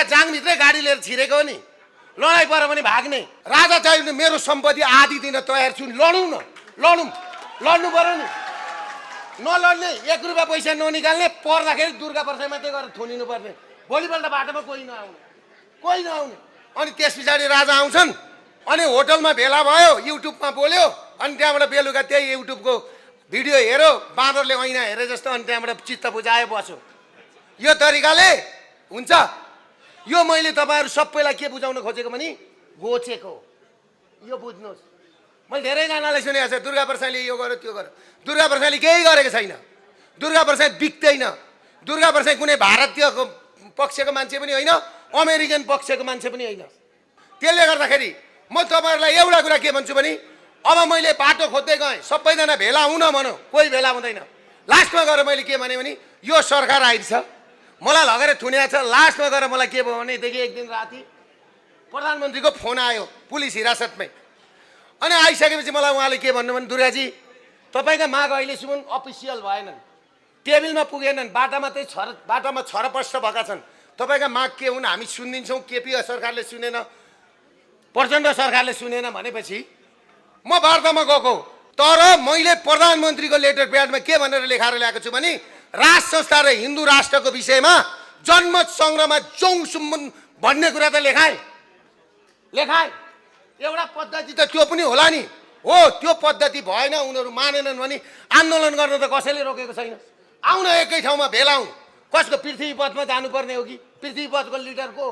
जाङभित्रै गाडी लिएर छिरेको हो नि लडाइँ पऱ्यो भने भाग्ने राजा चाहियो मेरो सम्पत्ति आधी दिन तयार छु लडौँ न लड्नु पऱ्यो नि नलड्ने 1 रुपियाँ पैसा ननिकाल्ने पर्दाखेरि दुर्गा प्रसाद मात्रै गरेर थुनिनु पर्ने भोलिपल्ट बाटोमा कोही नआउने अनि त्यस पछाडि राजा आउँछन् अनि होटलमा भेला भयो युट्युबमा बोल्यो अनि त्यहाँबाट बेलुका त्यही युट्युबको भिडियो हेऱ्यो बाँदरले ऐना हेरे जस्तो अनि त्यहाँबाट चित्त बुझायो बस्यो यो तरिकाले हुन्छ यो मैले तपाईहरु सबैलाई के बुझाउन खोजेको भने गोचेको यो बुझ्नुस् मैले धेरैजनाले सुनेको छ दुर्गा प्रसादले यो गर्यो त्यो गर्यो दुर्गा प्रसादले केही गरेको छैन दुर्गा प्रसाद बिक्दैन दुर्गा प्रसाद कुनै भारतीय पक्षको मान्छे पनि होइन अमेरिकन पक्षको मान्छे पनि होइन त्यसले गर्दाखेरि म तपाईहरुलाई एउटा कुरा के भन्छु भने अब मैले बाटो खोज्दै गएँ सबैजना भेला हुन भनौ कोही भेला हुँदैन लास्टमा गएर मैले के भने यो सरकार आइछ मलाई लगेर थुनिया छ लास्टमा गएर मलाई के भयो भनेदेखि एक दिन राति प्रधानमन्त्रीको फोन आयो पुलिस हिरासतमै अनि आइसकेपछि मलाई उहाँले के भन्नु भने दुर्गाजी तपाईका माग अहिलेसम्म अफिसियल भएनन् टेबलमा पुगेनन् बाटामा छरपष्ट भएका छन् तपाईका माग के हुन् हामी सुनिदिन्छौँ केपी सरकारले सुनेन प्रचण्ड सरकारले सुनेन भनेपछि म वार्तामा गएको तर मैले प्रधानमन्त्रीको लेटर प्याडमा के भनेर लेखाएर ल्याएको छु भने राज संस्था र हिन्दू राष्ट्रको विषयमा जनमत संग्रहमा जौसुम्बन भन्ने कुरा त लेखाए एउटा पद्धति त त्यो पनि होला नि हो त्यो पद्धति भएन उनीहरू मानेनन् भने आन्दोलन गर्न त कसैले रोकेको छैन आउन एकै ठाउँमा भेला हुँ कसको पृथ्वी पथमा जानुपर्ने हो कि पृथ्वी पथको लिडर को